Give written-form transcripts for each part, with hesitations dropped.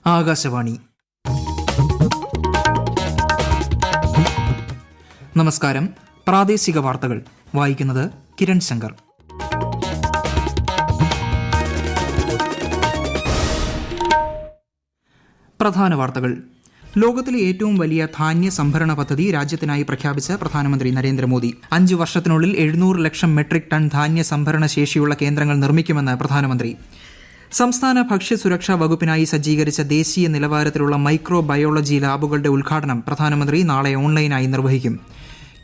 ആകാശവാണി. നമസ്കാരം. പ്രാദേശിക വാർത്തകൾ വായിക്കുന്നത് കിരൺ ശങ്കർ. പ്രധാന വാർത്തകൾ. ലോകത്തിലെ ഏറ്റവും വലിയ ധാന്യ സംഭരണ പദ്ധതി രാജ്യത്തിനായി പ്രഖ്യാപിച്ച പ്രധാനമന്ത്രി നരേന്ദ്രമോദി. 5 വർഷത്തിനുള്ളിൽ 700 ലക്ഷം മെട്രിക് ടൺ ധാന്യ സംഭരണ ശേഷിയുള്ള കേന്ദ്രങ്ങൾ നിർമ്മിക്കുമെന്ന് പ്രധാനമന്ത്രി. സംസ്ഥാന ഭക്ഷ്യസുരക്ഷാ വകുപ്പിനായി സജ്ജീകരിച്ച ദേശീയ നിലവാരത്തിലുള്ള മൈക്രോ ബയോളജി ലാബുകളുടെ ഉദ്ഘാടനം പ്രധാനമന്ത്രി നാളെ ഓൺലൈനായി നിർവഹിക്കും.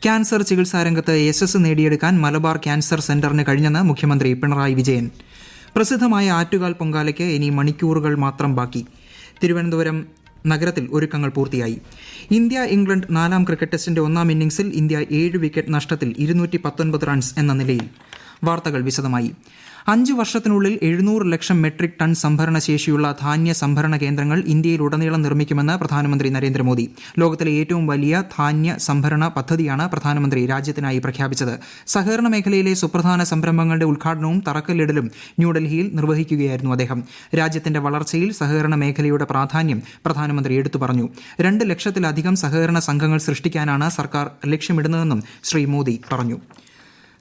ക്യാൻസർ ചികിത്സാരംഗത്ത് യശസ്സ് നേടിയെടുക്കാൻ മലബാർ ക്യാൻസർ സെന്ററിന് കഴിഞ്ഞെന്ന് മുഖ്യമന്ത്രി പിണറായി വിജയൻ. പ്രസിദ്ധമായ ആറ്റുകാൽ പൊങ്കാലയ്ക്ക് ഇനി മണിക്കൂറുകൾ മാത്രം ബാക്കി. തിരുവനന്തപുരം നഗരത്തിൽ ഒരുക്കങ്ങൾ പൂർത്തിയായി. ഇന്ത്യ-ഇംഗ്ലണ്ട് 4ാം ക്രിക്കറ്റ് ടെസ്റ്റിന്റെ 1ാം ഇന്നിംഗ്സിൽ ഇന്ത്യ 7 വിക്കറ്റ് നഷ്ടത്തിൽ 219 റൺസ് എന്ന നിലയിൽ. വാർത്തകൾ വിശദമായി. 5 വർഷത്തിനുള്ളിൽ 700 ലക്ഷം മെട്രിക് ടൺ സംഭരണ ശേഷിയുള്ള ധാന്യ സംഭരണ കേന്ദ്രങ്ങൾ ഇന്ത്യയിലുടനീളം നിർമ്മിക്കുമെന്ന് പ്രധാനമന്ത്രി നരേന്ദ്രമോദി. ലോകത്തിലെ ഏറ്റവും വലിയ ധാന്യ സംഭരണ പദ്ധതിയാണ് പ്രധാനമന്ത്രി രാജ്യത്തിനായി പ്രഖ്യാപിച്ചത്. സഹകരണ മേഖലയിലെ സുപ്രധാന സംരംഭങ്ങളുടെ ഉദ്ഘാടനവും തറക്കല്ലിടലും ന്യൂഡൽഹിയിൽ നിർവഹിക്കുകയായിരുന്നു അദ്ദേഹം. രാജ്യത്തിന്റെ വളർച്ചയിൽ സഹകരണ മേഖലയുടെ പ്രാധാന്യം പ്രധാനമന്ത്രി എടുത്തു പറഞ്ഞു. 2 ലക്ഷത്തിലധികം സഹകരണ സംഘങ്ങൾ സൃഷ്ടിക്കാനാണ് സർക്കാർ ലക്ഷ്യമിടുന്നതെന്നും ശ്രീ മോദി പറഞ്ഞു.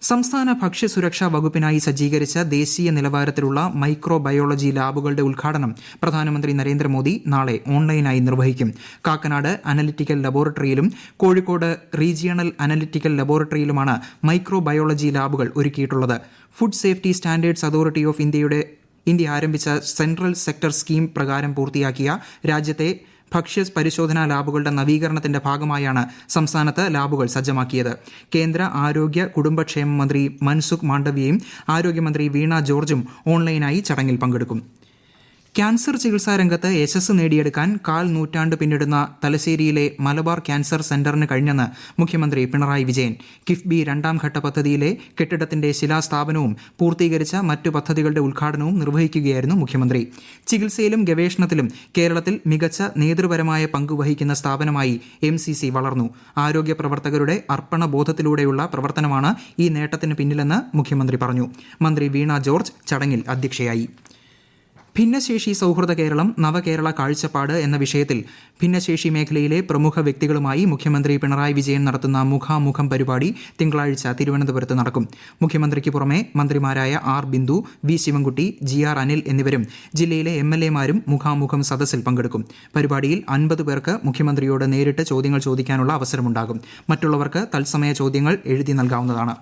സംസ്ഥാന ഭക്ഷ്യസുരക്ഷാ വകുപ്പിനായി സജ്ജീകരിച്ച ദേശീയ നിലവാരത്തിലുള്ള മൈക്രോ ബയോളജി ലാബുകളുടെ ഉദ്ഘാടനം പ്രധാനമന്ത്രി നരേന്ദ്രമോദി നാളെ ഓൺലൈനായി നിർവഹിക്കും. Kakkanad analytical ലബോറട്ടറിയിലും Kozhikode regional analytical ലബോറട്ടറിയിലുമാണ് micro biology ലാബുകൾ ഒരുക്കിയിട്ടുള്ളത്. Food safety standards authority of India ആരംഭിച്ച സെൻട്രൽ സെക്ടർ സ്കീം പ്രകാരം പൂർത്തിയാക്കിയ രാജ്യത്തെ ഭക്ഷ്യ പരിശോധനാ ലാബുകളുടെ നവീകരണത്തിന്റെ ഭാഗമായാണ് സംസ്ഥാനത്ത് ലാബുകൾ സജ്ജമാക്കിയത്. കേന്ദ്ര ആരോഗ്യ കുടുംബക്ഷേമ മന്ത്രി മൻസുഖ് മാണ്ഡവ്യയും ആരോഗ്യമന്ത്രി വീണ ജോർജും ഓൺലൈനായി ചടങ്ങിൽ പങ്കെടുക്കും. ക്യാൻസർ ചികിത്സാരംഗത്ത് യശസ്സ് നേടിയെടുക്കാൻ 1/4 നൂറ്റാണ്ട് പിന്നിടുന്ന തലശ്ശേരിയിലെ മലബാർ ക്യാൻസർ സെന്ററിന് കഴിഞ്ഞെന്ന് മുഖ്യമന്ത്രി പിണറായി വിജയൻ. കിഫ്ബി 2ാം ഘട്ട പദ്ധതിയിലെ കെട്ടിടത്തിന്റെ ശിലാസ്ഥാപനവും പൂർത്തീകരിച്ച മറ്റു പദ്ധതികളുടെ ഉദ്ഘാടനവും നിർവഹിക്കുകയായിരുന്നു മുഖ്യമന്ത്രി. ചികിത്സയിലും ഗവേഷണത്തിലും കേരളത്തിൽ മികച്ച നേതൃപരമായ പങ്ക് വഹിക്കുന്ന സ്ഥാപനമായി MCC വളർന്നു. ആരോഗ്യ പ്രവർത്തകരുടെ അർപ്പണബോധത്തിലൂടെയുള്ള പ്രവർത്തനമാണ് ഈ നേട്ടത്തിന് പിന്നിലെന്ന് മുഖ്യമന്ത്രി പറഞ്ഞു. മന്ത്രി വീണ ജോർജ് ചടങ്ങിൽ അധ്യക്ഷയായി. ഭിന്നശേഷി സൗഹൃദ കേരളം നവകേരള കാഴ്ചപ്പാട് എന്ന വിഷയത്തിൽ ഭിന്നശേഷി മേഖലയിലെ പ്രമുഖ വ്യക്തികളുമായി മുഖ്യമന്ത്രി പിണറായി വിജയൻ നടത്തുന്ന മുഖാമുഖം പരിപാടി തിങ്കളാഴ്ച തിരുവനന്തപുരത്ത് നടക്കും. മുഖ്യമന്ത്രിക്ക് പുറമെ മന്ത്രിമാരായ R Bindu, V Sivankutty, GR Anil എന്നിവരും ജില്ലയിലെ MLA-മാരും മുഖാമുഖം സദസ്സിൽ പങ്കെടുക്കും. പരിപാടിയിൽ 50 പേർക്ക് മുഖ്യമന്ത്രിയോട് നേരിട്ട് ചോദ്യങ്ങൾ ചോദിക്കാനുള്ള അവസരമുണ്ടാകും. മറ്റുള്ളവർക്ക് തത്സമയ ചോദ്യങ്ങൾ എഴുതി നൽകാവുന്നതാണ്.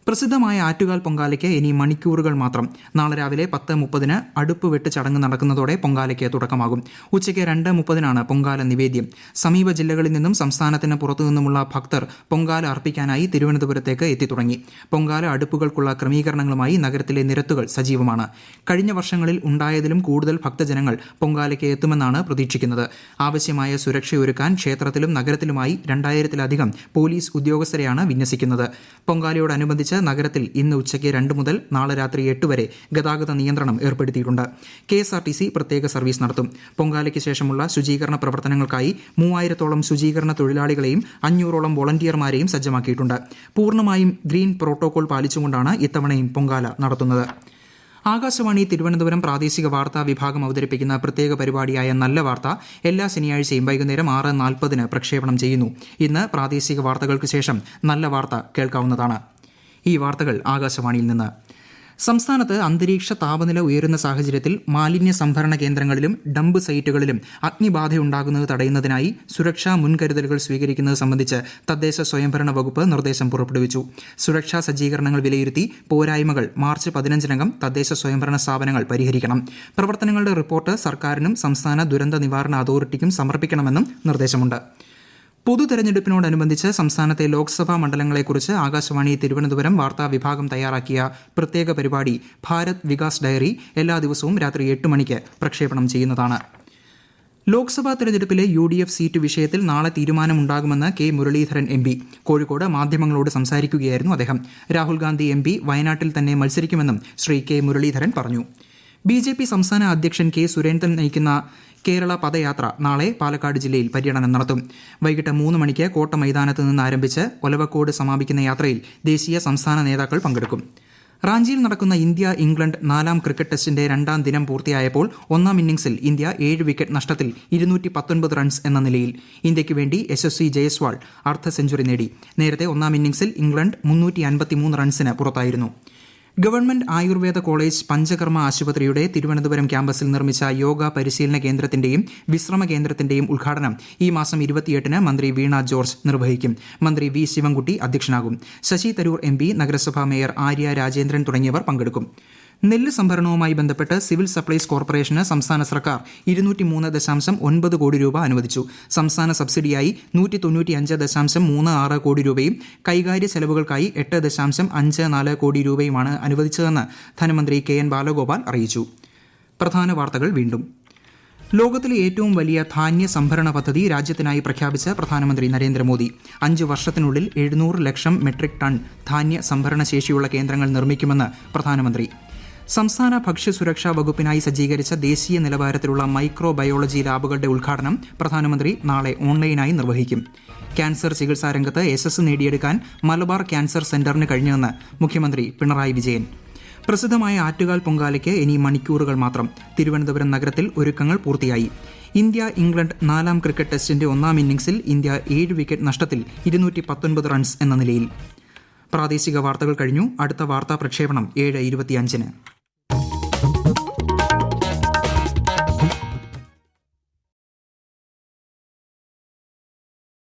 പ്രസിദ്ധമായ ആറ്റുകാൽ പൊങ്കാലയ്ക്ക് ഇനി മണിക്കൂറുകൾ മാത്രം. നാളെ രാവിലെ 10:30 അടുപ്പ് വെട്ട് ചടങ്ങ് നടക്കുന്നതോടെ പൊങ്കാലയ്ക്ക് തുടക്കമാകും. ഉച്ചയ്ക്ക് 2:30 പൊങ്കാല നിവേദ്യം. സമീപ ജില്ലകളിൽ നിന്നും സംസ്ഥാനത്തിന് പുറത്തുനിന്നുമുള്ള ഭക്തർ പൊങ്കാല അർപ്പിക്കാനായി തിരുവനന്തപുരത്തേക്ക് എത്തിത്തുടങ്ങി. പൊങ്കാല അടുപ്പുകൾക്കുള്ള ക്രമീകരണങ്ങളുമായി നഗരത്തിലെ നിരത്തുകൾ സജീവമാണ്. കഴിഞ്ഞ വർഷങ്ങളിൽ ഉണ്ടായതിലും കൂടുതൽ ഭക്തജനങ്ങൾ പൊങ്കാലയ്ക്ക് എത്തുമെന്നാണ് പ്രതീക്ഷിക്കുന്നത്. ആവശ്യമായ സുരക്ഷയൊരുക്കാൻ ക്ഷേത്രത്തിലും നഗരത്തിലുമായി 2000-ലധികം പോലീസ് ഉദ്യോഗസ്ഥരെയാണ് വിന്യസിക്കുന്നത്. പൊങ്കാലയോടനുബന്ധിച്ച് നഗരത്തിൽ ഇന്ന് ഉച്ചയ്ക്ക് 2 മുതൽ നാളെ രാത്രി 8 വരെ ഗതാഗത നിയന്ത്രണം ഏർപ്പെടുത്തിയിട്ടുണ്ട്. KSRTC പ്രത്യേക സർവീസ് നടത്തും. പൊങ്കാലയ്ക്ക് ശേഷമുള്ള ശുചീകരണ പ്രവർത്തനങ്ങൾക്കായി 3000-ഓളം ശുചീകരണ തൊഴിലാളികളെയും 500-ഓളം വോളണ്ടിയർമാരെയും സജ്ജമാക്കിയിട്ടുണ്ട്. പൂർണ്ണമായും ഗ്രീൻ പ്രോട്ടോകോൾ പാലിച്ചുകൊണ്ടാണ് ഇത്തവണയും പൊങ്കാല നടത്തുന്നത്. ആകാശവാണി തിരുവനന്തപുരം പ്രാദേശിക വാർത്താ വിഭാഗം അവതരിപ്പിക്കുന്ന പ്രത്യേക പരിപാടിയായ നല്ല വാർത്ത എല്ലാ ശനിയാഴ്ചയും വൈകുന്നേരം 6:40 പ്രക്ഷേപണം ചെയ്യുന്നു. ഇന്ന് പ്രാദേശിക വാർത്തകൾക്ക് ശേഷം നല്ല വാർത്ത കേൾക്കാവുന്നതാണ്. ഈ വാർത്തകൾ ആകാശവാണിയിൽ നിന്ന്. സംസ്ഥാനത്ത് അന്തരീക്ഷ താപനില ഉയരുന്ന സാഹചര്യത്തിൽ മാലിന്യ സംഭരണ കേന്ദ്രങ്ങളിലും ഡംപ് സൈറ്റുകളിലും അഗ്നിബാധയുണ്ടാകുന്നത് തടയുന്നതിനായി സുരക്ഷാ മുൻകരുതലുകൾ സ്വീകരിക്കുന്നത് സംബന്ധിച്ച് തദ്ദേശ സ്വയംഭരണ വകുപ്പ് നിർദ്ദേശം പുറപ്പെടുവിച്ചു. സുരക്ഷാ സജ്ജീകരണങ്ങൾ വിലയിരുത്തി പോരായ്മകൾ മാർച്ച് 15-നകം തദ്ദേശ സ്വയംഭരണ സ്ഥാപനങ്ങൾ പരിഹരിക്കണം. പ്രവർത്തനങ്ങളുടെ റിപ്പോർട്ട് സർക്കാരിനും സംസ്ഥാന ദുരന്ത നിവാരണ അതോറിറ്റിക്കും സമർപ്പിക്കണമെന്നും നിർദ്ദേശമുണ്ട്. പൊതുതെരഞ്ഞെടുപ്പിനോടനുബന്ധിച്ച് സംസ്ഥാനത്തെ ലോക്സഭാ മണ്ഡലങ്ങളെക്കുറിച്ച് ആകാശവാണി തിരുവനന്തപുരം വാർത്താ വിഭാഗം തയ്യാറാക്കിയ പ്രത്യേക പരിപാടി ഭാരത് വികാസ് ഡയറി എല്ലാ ദിവസവും രാത്രി 8 മണിക്ക് പ്രക്ഷേപണം ചെയ്യുന്നതാണ്. ലോക്സഭാ തെരഞ്ഞെടുപ്പിലെ UDF സീറ്റ് വിഷയത്തിൽ നാളെ തീരുമാനമുണ്ടാകുമെന്ന് K മുരളീധരൻ MP. കോഴിക്കോട് മാധ്യമങ്ങളോട് സംസാരിക്കുകയായിരുന്നു അദ്ദേഹം. രാഹുൽ ഗാന്ധി MP വയനാട്ടിൽ തന്നെ മത്സരിക്കുമെന്നും ശ്രീ K മുരളീധരൻ പറഞ്ഞു. BJP സംസ്ഥാന അധ്യക്ഷൻ K സുരേന്ദ്രൻ നയിക്കുന്ന കേരള പദയാത്ര നാളെ പാലക്കാട് ജില്ലയിൽ പര്യടനം നടത്തും. വൈകിട്ട് 3 മണിക്ക് കോട്ട മൈതാനത്ത് നിന്ന് ആരംഭിച്ച് ഒലവക്കോട് സമാപിക്കുന്ന യാത്രയിൽ ദേശീയ സംസ്ഥാന നേതാക്കൾ പങ്കെടുക്കും. റാഞ്ചിയിൽ നടക്കുന്ന ഇന്ത്യ ഇംഗ്ലണ്ട് 4ാം ക്രിക്കറ്റ് ടെസ്റ്റിന്റെ 2ാം ദിനം പൂർത്തിയായപ്പോൾ 1ാം ഇന്നിംഗ്സിൽ ഇന്ത്യ 7 വിക്കറ്റ് നഷ്ടത്തിൽ 219 റൺസ് എന്ന നിലയിൽ. ഇന്ത്യയ്ക്ക് വേണ്ടി യശസ്വി ജയ്സ്വാൾ അർദ്ധ സെഞ്ചുറി നേടി. നേരത്തെ 1ാം ഇന്നിംഗ്സിൽ ഇംഗ്ലണ്ട് 353 റൺസിന് പുറത്തായിരുന്നു. ഗവൺമെന്റ് ആയുർവേദ കോളേജ് പഞ്ചകർമ്മ ആശുപത്രിയുടെ തിരുവനന്തപുരം ക്യാമ്പസിൽ നിർമ്മിച്ച യോഗ പരിശീലന കേന്ദ്രത്തിന്റെയും വിശ്രമ കേന്ദ്രത്തിന്റെയും ഉദ്ഘാടനം ഈ മാസം 28-ന് മന്ത്രി വീണ ജോർജ് നിർവഹിക്കും. മന്ത്രി വി ശിവൻകുട്ടി അധ്യക്ഷനാകും. ശശി തരൂർ MP, നഗരസഭാ മേയർ ആര്യ രാജേന്ദ്രൻ തുടങ്ങിയവർ പങ്കെടുക്കും. നെല്ല് സംഭരണവുമായി ബന്ധപ്പെട്ട് സിവിൽ സപ്ലൈസ് കോർപ്പറേഷന് സംസ്ഥാന സർക്കാർ 203.9 കോടി രൂപ അനുവദിച്ചു. സംസ്ഥാന സബ്സിഡിയായി 195.36 കോടി രൂപയും കൈകാര്യ ചെലവുകൾക്കായി 8.54 കോടി രൂപയുമാണ് അനുവദിച്ചതെന്ന് ധനമന്ത്രി KN ബാലഗോപാൽ അറിയിച്ചു. പ്രധാന വാർത്തകൾ വീണ്ടും. ലോകത്തിലെ ഏറ്റവും വലിയ ധാന്യ സംഭരണ പദ്ധതി രാജ്യത്തിനായി പ്രഖ്യാപിച്ച് പ്രധാനമന്ത്രി നരേന്ദ്രമോദി. 5 വർഷത്തിനുള്ളിൽ 700 ലക്ഷം മെട്രിക് ടൺ ധാന്യ സംഭരണ ശേഷിയുള്ള കേന്ദ്രങ്ങൾ നിർമ്മിക്കുമെന്ന് പ്രധാനമന്ത്രി. സംസ്ഥാന ഭക്ഷ്യസുരക്ഷാ വകുപ്പിനായി സജ്ജീകരിച്ച ദേശീയ നിലവാരത്തിലുള്ള മൈക്രോ ബയോളജി ലാബുകളുടെ ഉദ്ഘാടനം പ്രധാനമന്ത്രി നാളെ ഓൺലൈനായി നിർവഹിക്കും. ക്യാൻസർ ചികിത്സാ രംഗത്ത് യശസ്സ് നേടിയെടുക്കാൻ മലബാർ ക്യാൻസർ സെന്ററിന് കഴിഞ്ഞെന്ന് മുഖ്യമന്ത്രി പിണറായി വിജയൻ. പ്രസിദ്ധമായ ആറ്റുകാൽ പൊങ്കാലയ്ക്ക് ഇനി മണിക്കൂറുകൾ മാത്രം. തിരുവനന്തപുരം നഗരത്തിൽ ഒരുക്കങ്ങൾ പൂർത്തിയായി. ഇന്ത്യ ഇംഗ്ലണ്ട് 4ാം ക്രിക്കറ്റ് ടെസ്റ്റിന്റെ 1ാം ഇന്നിംഗ്സിൽ ഇന്ത്യ 7 വിക്കറ്റ് നഷ്ടത്തിൽ 219 റൺസ് എന്ന നിലയിൽ. പ്രാദേശിക വാർത്തകൾ കഴിഞ്ഞു. അടുത്ത വാർത്താ പ്രക്ഷേപണം 7:25-ന്.